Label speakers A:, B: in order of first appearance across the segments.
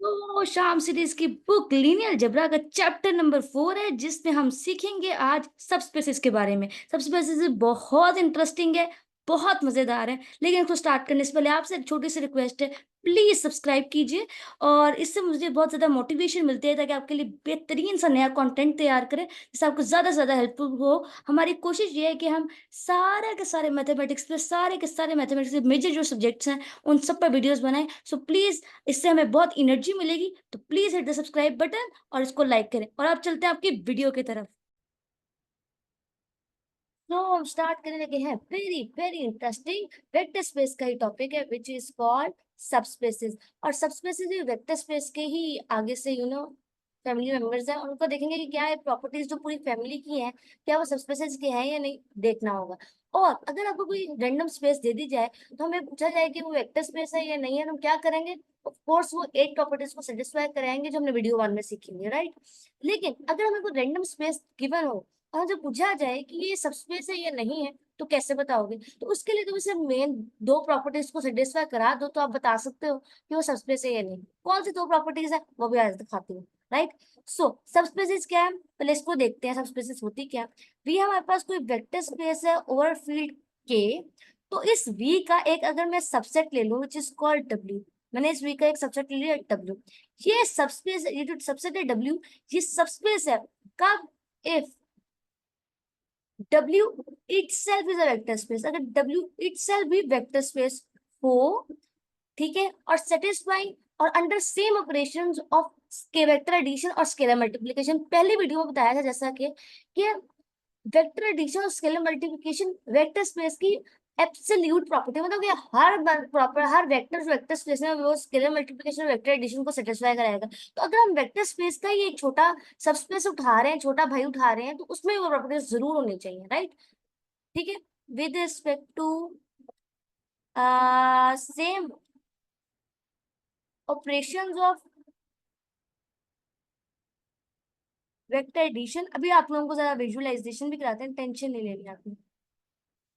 A: तो शाम सीरीज की बुक लीनियर अलजेब्रा का चैप्टर नंबर 4 है, जिसमें हम सीखेंगे आज सब स्पेसिस के बारे में। सब स्पेसिस बहुत इंटरेस्टिंग है, बहुत मजेदार है। लेकिन इसको स्टार्ट करने से पहले आपसे एक छोटी सी रिक्वेस्ट है, प्लीज सब्सक्राइब कीजिए। और इससे मुझे बहुत ज्यादा मोटिवेशन मिलती है, ताकि आपके लिए बेहतरीन सा नया कंटेंट तैयार करें, जिससे आपको ज्यादा से ज्यादा हेल्पफुल हो। हमारी कोशिश ये है कि हम सारे के सारे मैथमेटिक्स पे, सारे के सारे मैथमेटिक्स के मेजर जो सब्जेक्ट्स हैं, उन सब पर वीडियोस बनाएं। सो प्लीज, इससे हमें बहुत एनर्जी मिलेगी। तो please hit the subscribe button और इसको लाइक करें। और अब चलते हैं आपकी वीडियो की तरफ। तो हम स्टार्ट करने लगे हैं very very interesting vector space का ही टॉपिक है, विच इज कॉल्ड सबस्पेसेस। और सबस्पेसेस भी वेक्टर स्पेस के ही आगे से फैमिली मेंबर्स हैं। उनको देखेंगे कि क्या है प्रॉपर्टीज जो पूरी फैमिली की हैं, क्या वो सबस्पेसेस के हैं या नहीं, देखना होगा। और अगर आपको कोई रैंडम स्पेस दे दी जाए, तो हमें पूछा जाए कि वो वेक्टर स्पेस है या नहीं है, तो हम क्या करेंगे? ऑफ कोर्स वो 8 प्रॉपर्टीज को सेटिस्फाई कराएंगे जो हमने वीडियो 1 में सीखेंगे, राइट? लेकिन अगर हमें कोई रैंडम स्पेस गिवन हो और जब पूछा जाए कि ये सबस्पेस है या नहीं है, तो कैसे बताओगे? तो उसके लिए तुम इसे मेन 2 प्रॉपर्टीज को सेटिस्फाई करा दो, तो आप बता सकते हो कि वो सबस्पेस है या नहीं। कौन सी 2 प्रॉपर्टीज है, वो भी आज दिखाती हूँ, राइट? सो सबस्पेसेस क्या है, पहले इसको देखते हैं सबस्पेसेस होती क्या। वी हमारे पास कोई वेक्टर स्पेस है ओवर फील्ड के, तो इस वी का एक अगर मैं सबसेट ले लूं विच इज कॉल्ड डब्ल्यू, मैंने इस वी का एक सबसेट ले लिया डब्ल्यू। ये सबस्पेस, ये जो सबसेट है डब्ल्यू, ये सबस्पेस है कब? If W itself is a vector space। अगर W itself भी वेक्टर स्पेस हो, ठीक है, और सेटिस्फाइंग और under same operations of vector addition और स्केलर मल्टीप्लिकेशन। पहली वीडियो में बताया था जैसा कि वेक्टर एडिशन और स्केलर मल्टीप्लिकेशन वेक्टर स्पेस की एब्सोल्यूट प्रॉपर्टी, मतलब कि हर वेक्टर वेक्टर स्पेस में वो स्केलर मल्टीप्लिकेशन वेक्टर एडिशन को सेटिस्फाई कराएगा। तो अगर हम वेक्टर स्पेस का ये छोटा सबस्पेस उठा रहे हैं, छोटा भाई उठा रहे हैं, तो उसमें वो प्रॉपर्टीज जरूर होनी चाहिए, राइट? ठीक है। With respect to same operations of vector addition, अभी आप लोगों को जरा विजुअलाइजेशन भी कराते हैं, टेंशन नहीं लेनी आपने।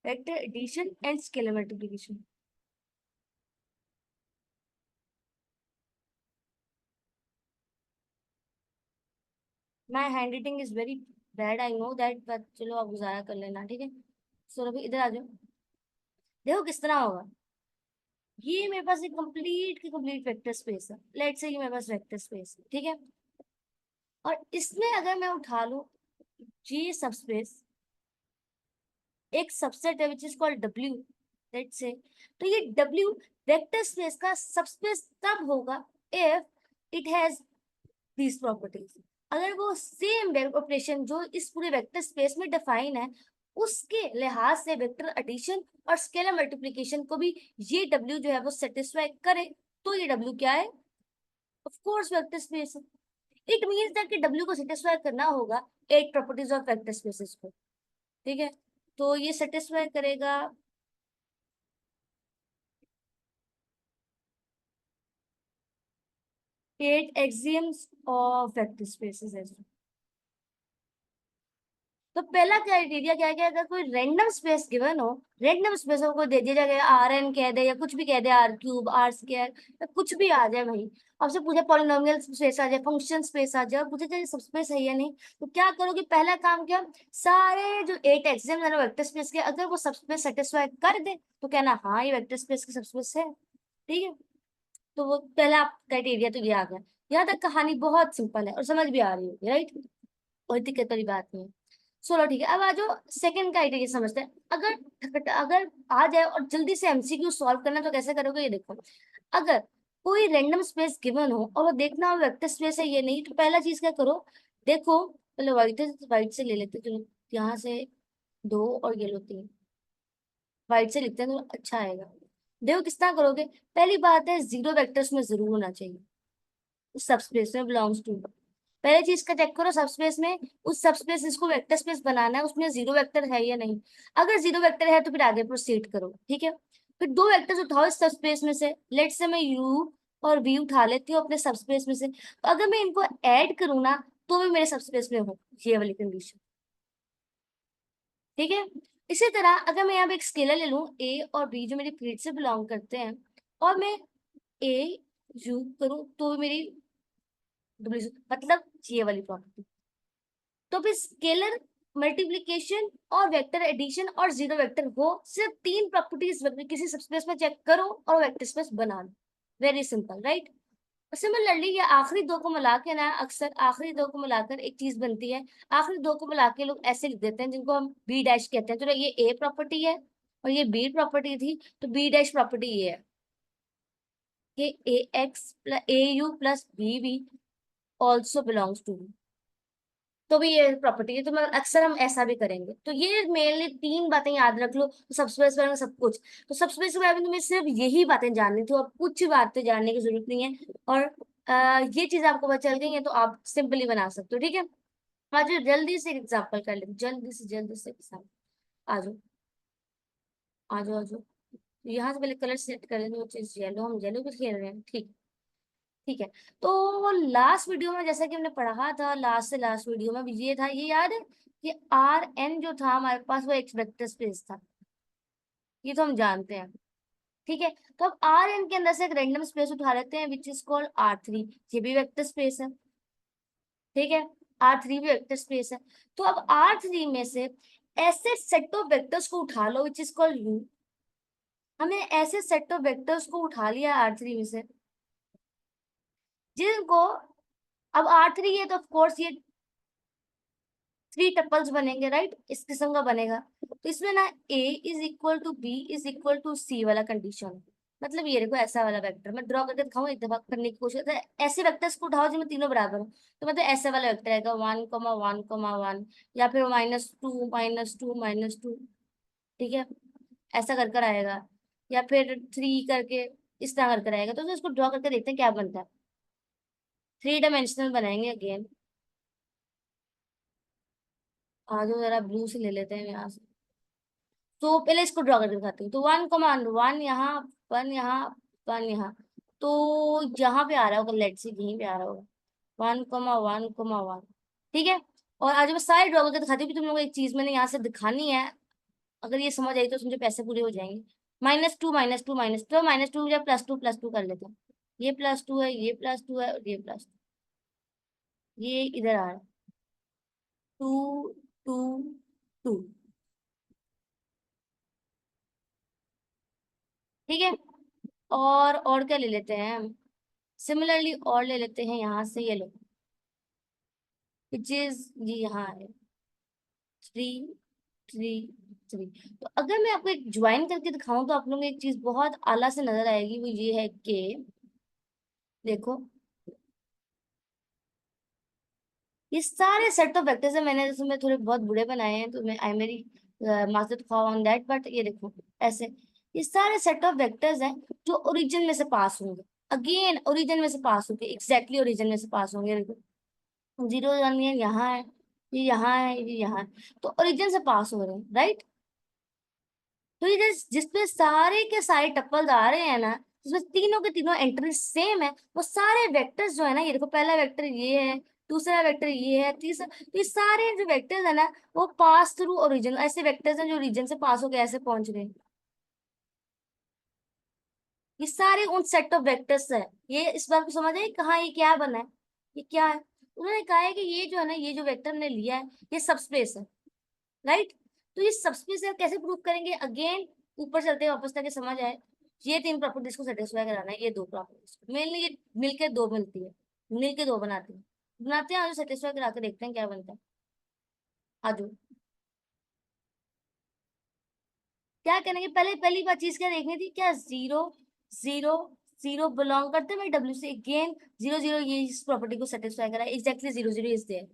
A: Vector addition and scalar multiplication. My handwriting is very bad, I know that, but चलो आप गुजारा कर लेना, ठीक है? सो अभी इधर आ जाओ, देखो किस तरह होगा। ये मेरे पास एक कंप्लीट की कंप्लीट वेक्टर स्पेस है, लेट्स से ये मेरे पास वेक्टर स्पेस है, ठीक है? और इसमें अगर मैं उठा लूं जी सबस्पेस, एक सबसेट है विच is called W, let's say, तो ये डब्ल्यू वेक्टर स्पेस का सबस्पेस तब होगा if it has these properties. अगर वो सेम ऑपरेशन जो इस पूरे वेक्टर स्पेस में डिफाइन है, उसके लिहाज से वेक्टर एडिशन और स्केलर मल्टीप्लिकेशन को भी ये डब्ल्यू जो है वो सेटिस्फाई करे, तो ये डब्ल्यू क्या है? ऑफ कोर्स वेक्टर स्पेस है। इट मींस दैट कि डब्ल्यू को सेटिस्फाई करना होगा 8 प्रॉपर्टीज ऑफ वेक्टर स्पेसेस को, ठीक है? तो ये सेटिस्फाई करेगा 8 axioms of vector spaces as well। तो पहला क्राइटेरिया क्या है कि अगर कोई रैंडम स्पेस गिवन हो, रैंडम स्पेस को दे दिया जाए, आर एन कह दे या कुछ भी कह दे, आर क्यूब, आर स्क्वायर, या कुछ भी आ जाए भाई, आपसे पूछे पॉलिनोमियल स्पेस आ जाए, फंक्शन स्पेस आ जाए, और पूछे जाए सब स्पेस है या नहीं, तो क्या करोगे? पहला काम क्या, सारे जो 8 एक्सियम है वेक्टर स्पेस के, अगर वो सब स्पेस सेटिस्फाई कर दे, तो कहना हाँ ये वेक्टर स्पेस की सब स्पेस है, ठीक है? तो वो पहला क्राइटेरिया तो ये आ गया। यहाँ तक कहानी बहुत सिंपल है और समझ भी आ रही होगी, राइट? कोई दिक्कत वाली बात नहीं है। चलो ठीक है, अब आ जाओ सेकंड क्राइटेरिया समझते हैं। अगर आ जाए और जल्दी से एमसीक्यू सॉल्व करना, तो कैसे करोगे ये देखो। अगर कोई रैंडम स्पेस गिवन हो और वो देखना हो वेक्टर स्पेस है ये नहीं, तो पहला चीज क्या करो, देखो, पहले व्हाइट से ले लेते, चलो यहाँ से 2 और ये लो 3, व्हाइट से लिखते हैं तो अच्छा आएगा। देखो किस तरह करोगे। पहली बात है, जीरो वेक्टर्स में जरूर होना चाहिए, उस सबस्पेस में बिलोंग्स टू। पहले चीज का चेक करो सबस्पेस में, उस सबस्पेस जिसको वेक्टर स्पेस बनाना है उसमें जीरो वेक्टर है या नहीं। अगर जीरो वेक्टर है तो फिर आगे प्रोसीड करो, ठीक है? फिर 2 वेक्टर्स उठाओ इस सबस्पेस में से, लेट से मैं यू और वी उठा लेती हूँ अपने सबस्पेस में से, तो अगर मैं इनको ऐड करूँ ना, तो भी मेरे सबस्पेस में हो, ये वाली कंडीशन, ठीक है? इसी तरह अगर मैं यहाँ पे एक स्केलर ले लूँ ए और बी, जो मेरी फील्ड से बिलोंग करते हैं, और मैं ए यू करूँ तो मेरी डब्ल्यू, मतलब ये वाली प्रॉपर्टी। तो फिर स्केलर मल्टीप्लीकेशन और वेक्टर एडिशन और जीरो वेक्टर हो, सिर्फ तीन प्रॉपर्टीज किसी सबस्पेस में चेक करो और वेक्टर स्पेस बना लो। Very simple, right. सिमिलरली ये आखिरी दो को मिला के ना, अक्सर आखिरी दो को मिलाकर एक चीज बनती है। आखिरी दो को मिला के लोग ऐसे लिख देते हैं जिनको हम बी डैश कहते हैं। तो ये ए प्रॉपर्टी है और ये बी प्रॉपर्टी थी, तो बी डैश प्रॉपर्टी ये है कि A X plus A U plus B B also belongs to B. तो भी ये प्रॉपर्टी है, तो मतलब अक्सर हम ऐसा भी करेंगे। तो ये मेनली तीन बातें याद रख लो, तो सबस्पेस के बारे में सब कुछ। तो सबस्पेस के बारे में तुम्हें सिर्फ यही बातें जाननी थी और कुछ बातें जानने की जरूरत नहीं है। और ये चीज आपको पता चल गई है तो आप सिंपली बना सकते हो, ठीक है। आज जल्दी से एग्जाम्पल कर ले, जल्दी से एग्जाम्पल। आ जाओ आ जाओ आ जाओ। यहाँ से पहले कलर सेलेक्ट कर लेंगे, वो चीज येलो, हम येलो भी खेल रहे हैं, ठीक। ठीक है। तो लास्ट वीडियो में जैसा कि हमने पढ़ा था, लास्ट से लास्ट वीडियो में भी ये था, ये याद है कि आर एन जो था हमारे पास वो एक वेक्टर स्पेस था। ये तो हम जानते हैं, ठीक है। तो अब आर एन के अंदर से एक रैंडम स्पेस उठा लेते हैं which is called R three. ये भी वेक्टर स्पेस है, ठीक है। आर थ्री भी वेक्टर स्पेस है। तो अब आर थ्री में से ऐसे सेट ऑफ वेक्टर्स को उठा लो विच इज कॉल्ड यू। हमने ऐसे सेट ऑफ वेक्टर्स को उठा लिया आर थ्री में से जिनको, अब आर थ्री है तो ऑफ कोर्स ये थ्री टपल्स बनेंगे, राइट, इस किस्म का बनेगा। तो इसमें ना a is equal to B is equal to C वाला कंडीशन है। मतलब ये देखो ऐसा वाला वेक्टर मैं ड्रॉ करके दिखाऊं, एक दफा करने की कोशिश ऐसे वेक्टर्स को उठाओ जिनमें तीनों बराबर हो। तो मतलब ऐसे वाला वेक्टर आएगा 1,1,1, या फिर -2 -2 -2, ठीक है, ऐसा कर कर आएगा। या फिर 3 करके इस तरह कर कर आएगा। तो इसको ड्रॉ करके देखते हैं क्या बनता है। 3 डायमेंशनल बनाएंगे अगेन। आ जाओ जरा ब्लू से ले लेते हैं यहाँ से। तो पहले इसको ड्रॉ करके दिखाती हूँ। तो 1,1 यहाँ, 1 यहाँ, 1 यहाँ। तो यहाँ पे आ रहा होगा, लेट से यहीं पे आ रहा होगा 1,1,1। ठीक है। और आज मैं सारे ड्रॉ करके दिखाती हूँ कि तुम लोग एक चीज मैंने यहाँ से दिखानी है। अगर ये समझ आई तो समझो पैसे पूरे हो जाएंगे। -2 -2 -2, -2 या +2 कर लेते हैं। ये +2 है, ये +2 है और ये +2। ये इधर आ रहा है 2 2 2, ठीक है। और क्या ले लेते हैं हम, सिमिलरली और ले लेते हैं यहाँ से, ये लो विच इज ये यहाँ है 3 3 3। तो अगर मैं आपको एक ज्वाइन करके दिखाऊं तो आप लोगों को एक चीज बहुत आला से नजर आएगी, वो ये है कि देखो ये सारे सेट ऑफ वेक्टर्स है। मैंने जैसे मैं थोड़े बहुत बुरे बनाए हैं तो मैं आई मेरी मास्टर ऑन दैट, बट ये देखो ऐसे ये सारे सेट ऑफ वेक्टर्स हैं जो ओरिजिन में से पास होंगे। अगेन ओरिजिन में से पास होंगे, एग्जैक्टली ओरिजिन में से पास होंगे। देखो 0 1 ये यहाँ है, ये यहाँ है, ये यहाँ है। तो ओरिजिन से पास हो रहे हैं, राइट। तो ये जिसपे सारे के सारे टप्पल्स आ रहे हैं ना, जिसमें तीनों के तीनों एंट्री सेम है, वो सारे वेक्टर्स जो है ना, ये देखो पहला वेक्टर ये है, दूसरा वेक्टर ये है, तीसरा, तो ये सारे जो वेक्टर्स है ना वो पास थ्रू ओरिजिन, ऐसे वेक्टर्स हैं जो ओरिजिन से पास होकर ऐसे पहुंच गए। ये सारे उन सेट ऑफ वेक्टर्स है। ये इस बात को समझ है कहाँ ये क्या बना है, ये क्या है। उन्होंने कहा है कि ये जो है ना, ये जो वेक्टर ने लिया है ये सबस्पेस है, राइट। तो ये सबस्पेस है, कैसे प्रूव करेंगे, अगेन ऊपर चलते हैं वापस ताकि समझ आए। ये तीन प्रॉपर्टीज को सेटिस्फाई कराना है, ये दो प्रॉपर्टीज मेनली ये मिलके दो मिलती है, मिलके दो बनाते हैं। आज सेटिस्फाई करा के देखते हैं क्या बनता है। आज क्या करेंगे, पहले पहली बात चीज क्या देखनी थी, क्या 0 0 0 बिलोंग करते हैं डब्ल्यू से। अगेन 0 0 ये इस प्रॉपर्टी को सेटिस्फाई करा, एग्जैक्टली 0 0 इज देयर,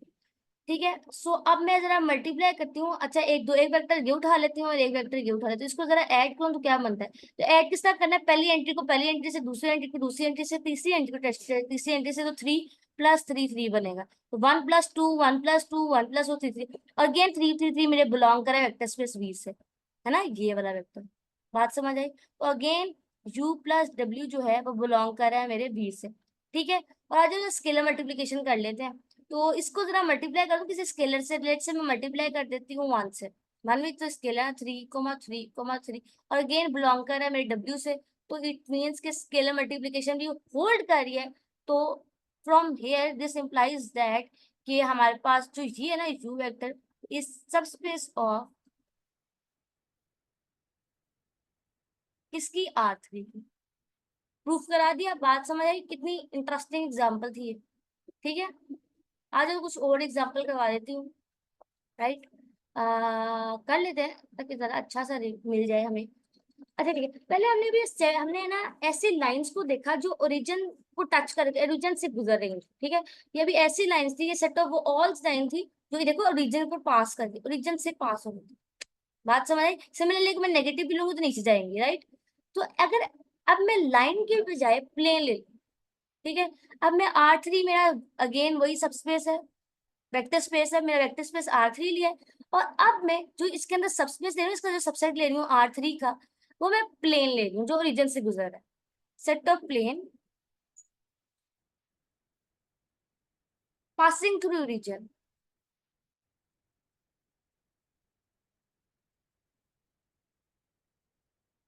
A: ठीक है। सो अब मैं जरा मल्टीप्लाई करती हूँ। अच्छा एक वेक्टर ये उठा लेती हूँ और एक वेक्टर ये उठा लेती हूँ, इसको जरा ऐड करूँ तो क्या बनता है। तो ऐड किस तरह करना है, पहली एंट्री को पहली एंट्री से, दूसरी एंट्री को दूसरी एंट्री से, तीसरी एंट्री को तीसरी एंट्री से। तो 3 + 3 3 बनेगा। तो 1 + 2 1 + 2 1 + 2 3 3। अगेन 3 3 3 मेरे बिलोंग करा वेक्टर स्पेस वी से, है ना, ये वाला वेक्टर। बात समझ आई। तो अगेन u + w जो है वो बिलोंग कर रहा है मेरे वी से, ठीक है। और आज जो स्केलर मल्टीप्लीकेशन कर लेते हैं। तो इसको जरा मल्टीप्लाई करूँ किसी स्केलर से, लेट से मैं मल्टीप्लाई कर देती हूँ 1 से। मान ली तो स्केलर 3,3,3 और अगेन बिलोंग कर रहा है मेरे डब्ल्यू से। तो इट मीन्स कि स्केलर मल्टीप्लिकेशन भी होल्ड कर रही है। तो from here this implies that कि हमारे पास जो ये है ना you vector is subspace of किसकी, R3 की। प्रूफ करा दिया, बात समझ आई, कितनी इंटरेस्टिंग एग्जाम्पल थी ये। ठीक है, आज तो कुछ और एग्जाम्पल करवा देती हूँ, राइट। कर लेते हैं ताकि जरा अच्छा सा मिल जाए हमें। अच्छा ठीक है, पहले हमने भी हमने ना ऐसी लाइंस को देखा जो ओरिजिन को टच कर ओरिजिन से गुजर रही थी। ठीक है, ये भी ऐसी लाइंस थी, ये सेट ऑफ वो ऑल लाइन थी जो ये देखो ओरिजिन को पास कर रही, ओरिजिन से पास हो रही थी। बात समझ आई। सिमिलरली मैं नेगेटिव भी लूंगी तो नीचे जाएंगी, राइट। तो अगर अब मैं लाइन के बजाय प्लेन ले लूं, ठीक है, अब मैं R3 मेरा अगेन वही सबस्पेस है, वेक्टर स्पेस है, मेरा वेक्टर स्पेस R3 लिया है। और अब मैं जो इसके अंदर सबस्पेस ले रही हूँ, इसका जो सबसेट ले रही हूँ R3 का, वो मैं प्लेन ले रही हूँ जो ओरिजिन से गुजर रहा है। Set of plane passing through origin,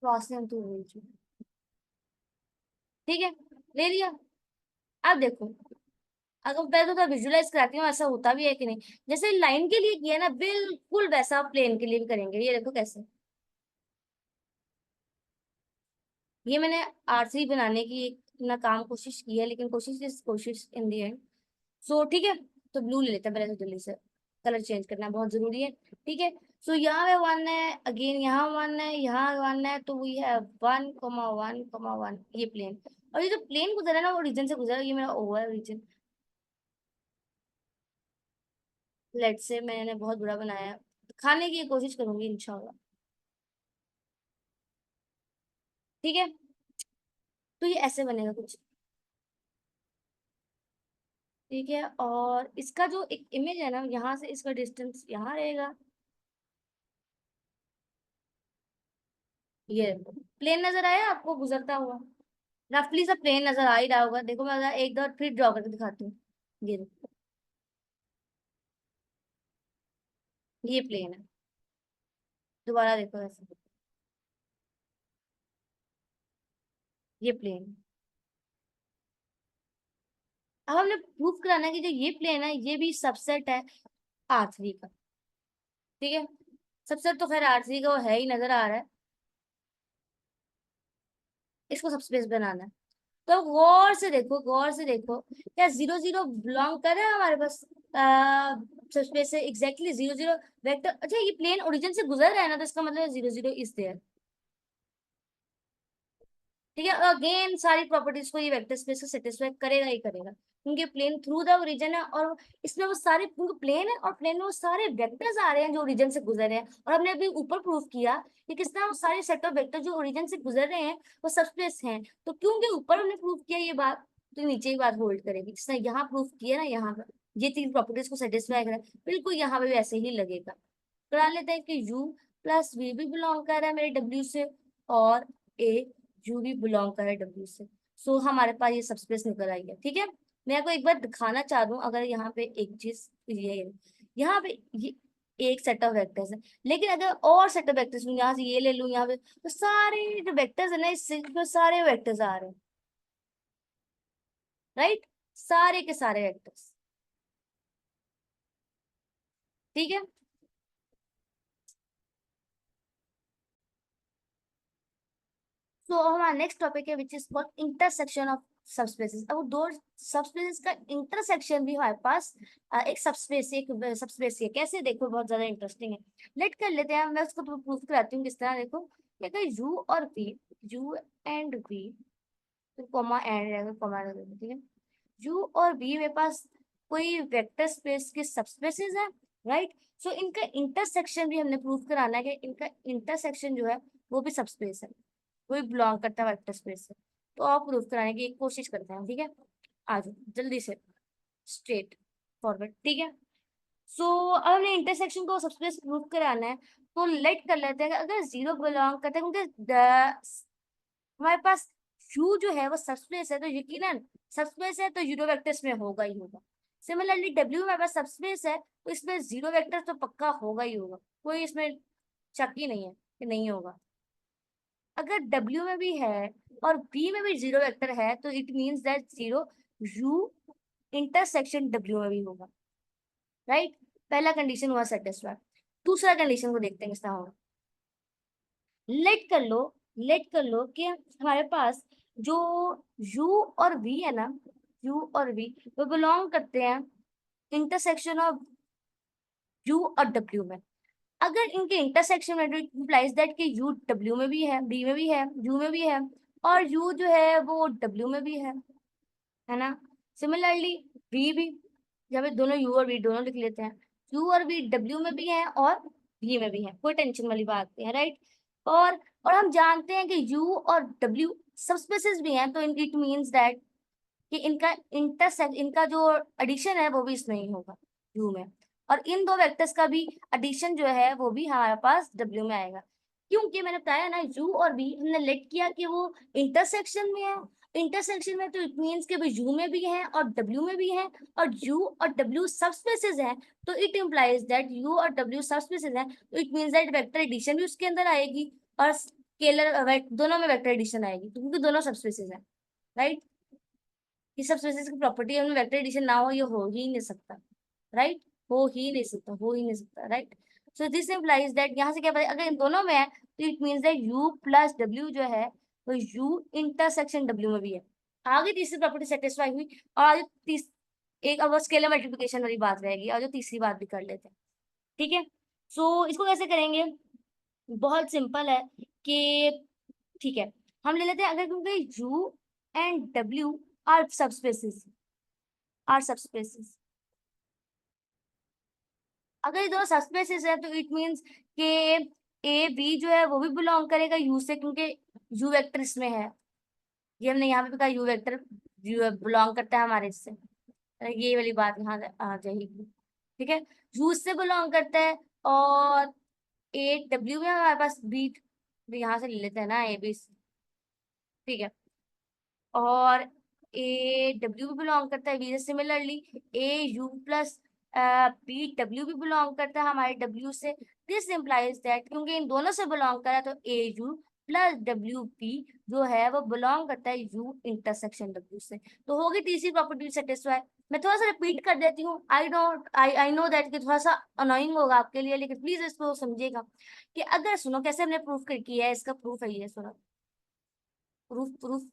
A: passing through origin. ठीक है, ले लिया। अब देखो, अगर पहले तो विजुलाइज कराती हूँ ऐसा होता भी है कि नहीं। जैसे लाइन के लिए किया ना, बिल्कुल वैसा प्लेन के लिए भी करेंगे। ये देखो कैसे, ये मैंने R3 बनाने की एक नाकाम कोशिश की है, लेकिन कोशिश इस कोशिश इन दी एंड। सो ठीक है, तो ब्लू ले लेते हैं पहले, तो जल्दी से कलर चेंज करना बहुत जरूरी है। ठीक है, सो यहाँ पे 1 है, अगेन यहाँ 1 है, यहाँ 1 है, तो वी है 1,1,1। ये प्लेन, और ये जो प्लेन गुजरा है ना वो रीजन से गुजरा, ये मेरा ओवर रीजन। लेट से मैंने बहुत बुरा बनाया है, खाने की कोशिश करूंगी इंशाल्लाह। ठीक है, तो ये ऐसे बनेगा कुछ। ठीक है, और इसका जो एक इमेज है ना, यहाँ से इसका डिस्टेंस यहाँ रहेगा। ये प्लेन नजर आया आपको गुजरता हुआ, रफली सा प्लेन नजर आ ही रहा होगा। देखो मैं अगर एक बार फिर ड्रॉ करके दिखाती हूँ। ये देखो, ये प्लेन है। दोबारा देखो ऐसे, ये प्लेन। अब हमने प्रूफ कराना है कि जो ये प्लेन है ये भी सबसेट है R3 का। ठीक है, सबसेट तो खैर R3 का वो है ही, नजर आ रहा है। इसको सबस्पेस बनाना है, तो गौर से देखो, गौर से देखो, क्या 0 0 बिलोंग कर रहा है हमारे पास सबस्पेस से। Exactly 0 0 vector. अच्छा, ये प्लेन ओरिजिन से गुजर रहा है ना, तो इसका मतलब 0 0 इज देयर। ठीक है, अगेन सारी प्रॉपर्टीज को ये वेक्टर स्पेस को सेटिस्फाई करेगा ही करेगा, क्योंकि प्लेन थ्रू द ओरिजिन है, और इसमें वो सारे, क्योंकि प्लेन है और प्लेन में वो सारे वेक्टर्स आ रहे हैं जो ओरिजिन से गुजर रहे हैं। और हमने अभी ऊपर प्रूफ किया कि किस तरह वो सारे सेट ऑफ वेक्टर जो ओरिजिन से गुजर रहे हैं वो सबस्पेस हैं। तो क्योंकि ऊपर हमने प्रूफ किया ये बात, तो नीचे ही बात होल्ड करेगी। जिसने यहाँ प्रूफ किया ना, यहाँ पर ये तीन प्रॉपर्टीज को सेटिस्फाई करा, बिल्कुल यहाँ पे भी ऐसे ही लगेगा। करा लेते हैं कि U प्लस V भी बिलोंग कर रहा है मेरे W से, और A U भी बिलोंग कर रहा है W से। सो हमारे पास ये सबस्पेस निकल आई है। ठीक है, मैं आपको एक बार दिखाना चाह रहा हूँ, अगर यहाँ पे एक चीज ये है, यहाँ पे ये एक सेट ऑफ वेक्टर्स है, लेकिन अगर और सेट ऑफ वेक्टर्स यहाँ से ये ले लूँ यहाँ पे, तो सारे जो वेक्टर्स है ना इसमें सारे वेक्टर्स आ रहे हैं, राइट, सारे के सारे वेक्टर्स। ठीक है, तो हमारा नेक्स्ट टॉपिक है विच is called intersection of subspaces. अब वो दो सबस्पेसेस का इंटरसेक्शन भी हमारे पास एक सबस्पेस, एक सबस्पेस है। कैसे, देखो बहुत ज्यादा इंटरेस्टिंग है। लेट कर लेते हैं, मैं उसको तो प्रूफ कराती हूँ किस तरह। देखो कि अगर यू और वी, यू एंड वी, तो कॉमा एंड रहेगा, कॉमा रहेगा। ठीक है, यू और वी मेरे पास कोई वेक्टर स्पेस के सबस्पेसेस है, राइट। सो इनका इंटरसेक्शन भी हमने प्रूफ कराना है कि इनका इंटरसेक्शन जो है वो भी सबस्पेस है, वो भी बिलोंग करता है वेक्टर स्पेस से। तो आप प्रूफ कराने की कोशिश करते हैं, ठीक है। आ जाओ जल्दी से, स्ट्रेट फॉरवर्ड। ठीक है, सो अब हमने इंटरसेक्शन को सबस्पेस प्रूफ कराना है। तो लेट कर लेते हैं कि अगर जीरो बिलोंग करता है, क्योंकि हमारे पास यू जो है वो सबस्पेस है, तो यकीनन सबस्पेस है तो यूरो वेक्टर्स में होगा ही होगा। सिमिलरली डब्ल्यू हमारे पास सबस्पेस है, तो इसमें जीरो वेक्टर तो पक्का होगा ही होगा, कोई इसमें शक ही नहीं है कि नहीं होगा। अगर डब्ल्यू में भी है और बी में भी जीरो वेक्टर है तो it means that zero you intersection W में भी होगा, राइट। पहला कंडीशन हुआ सेटिस्फाई। दूसरा कंडीशन को देखते हैं किस तरह होगा। लेट कर लो कि हमारे पास जो u और v है ना, u और v वो बिलोंग करते हैं इंटरसेक्शन ऑफ u और w में। अगर इनके इंटरसेक्शन में इम्प्लाइज दैट कि u w में भी है, b में भी है, u में भी है, और u जो है वो w में भी है ना। सिमिलरली v भी, जब दोनों u और v दोनों लिख लेते हैं, u और v w में भी है और v में भी है, कोई टेंशन वाली बात नहीं है, राइट। और हम जानते हैं कि u और w सबस्पेसेस भी हैं, तो इट मींस दैट कि इनका जो एडिशन है वो भी इसमें ही होगा, u में। और इन दो वेक्टर्स का भी एडिशन जो है वो भी हमारे पास w में आएगा, क्योंकि मैंने बताया ना u और v हमने लेट किया कि वो इंटरसेक्शन में है। इंटरसेक्शन में तो इट मींस कि वो u में भी है और w में भी है, और u और w सबस्पेसेस हैं, तो इट इम्प्लाइज दैट u और w सबस्पेसेस हैं, तो it means that vector addition भी उसके अंदर आएगी और स्केलर दोनों में वेक्टर एडिशन आएगी, क्योंकि दोनों सबस्पेसेस हैं, राइट। ये सबस्पेसेस की प्रॉपर्टी है, वेक्टर एडिशन ना हो ये हो ही नहीं सकता, राइट। हो ही नहीं सकता, right. So this implies that, यहाँ से क्या पता, अगर इन दोनों में है तो it means that u plus w जो है वो u इंटरसेक्शन w में भी है। आगे तीसरी प्रॉपर्टी सेटिस्फाई हुई, और आगे एक अब स्केलर मल्टीप्लिकेशन वाली बात रहेगी, और जो तीसरी बात भी कर लेते हैं, ठीक है। सो इसको कैसे करेंगे, बहुत सिंपल है कि, ठीक है, हम ले लेते हैं, अगर क्योंकि u and w are subspaces, अगर ये दोनों सबस्पेसेस है तो इट मींस कि ए बी जो है वो भी बिलोंग करेगा यू से, क्योंकि यू वेक्टर इसमें है। ये हमने यहाँ पे कहा यू वेक्टर बिलोंग करता है हमारे इससे, ये वाली बात यहाँ आ जाएगी, ठीक है। यू से बिलोंग करता है, और ए डब्ल्यू में हमारे पास बी, यहाँ से ले लेते हैं ना ए बी, ठीक है। और ए डब्ल्यू भी बिलोंग करता है बी से, similarly A U plus B W भी बिलोंग करता है हमारे डब्ल्यू से। दिस इम्प्लाइज दैट क्योंकि इन दोनों से बिलोंग कर रहा है तो ए यू प्लस डब्ल्यू पी जो है वो बिलोंग करता है यू इंटरसेक्शन डब्ल्यू से, तो होगी तीसरी प्रॉपर्टी सेटिस्फाई। मैं थोड़ा सा रिपीट कर देती हूँ, आई नो दैट कि थोड़ा सा अनोइंग होगा आपके लिए, लेकिन प्लीज इसको समझिएगा कि अगर, सुनो कैसे हमने प्रूफ किया है, इसका प्रूफ है ये, सुनो, प्रूफ प्रूफ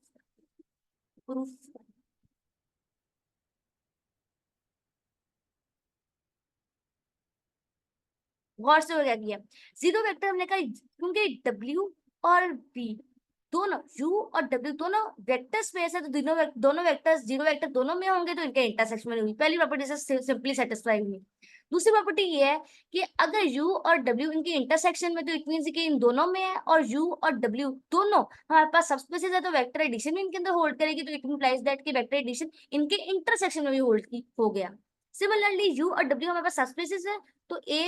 A: प्रूफ। गौर से हो, क्या किया, जीरो वेक्टर हमने कहा क्योंकि डब्ल्यू और बी दोनों, यू और डब्ल्यू दोनों वेक्टर स्पेस है, तो दोनों वेक्टर्स जीरो वेक्टर दोनों में होंगे, तो इनके इंटरसेक्शन में हुई, पहली प्रॉपर्टी से सिंपली सेटिस्फाई हुई। दूसरी प्रॉपर्टी ये है कि अगर यू और डब्ल्यू इनके इंटरसेक्शन में, तो इट मींस कि इन दोनों में है, और यू और डब्ल्यू दोनों हमारे पास सबस्पेसेस है, तो वेक्टर एडिशन भी इनके अंदर होल्ड करेगी, तो इट इम्प्लाइज दैट कि वेक्टर एडिशन इनके इंटरसेक्शन में भी होल्ड हो गया। सिमिलरली यू और डब्ल्यू हमारे पास सबस्पेसेस है, तो ए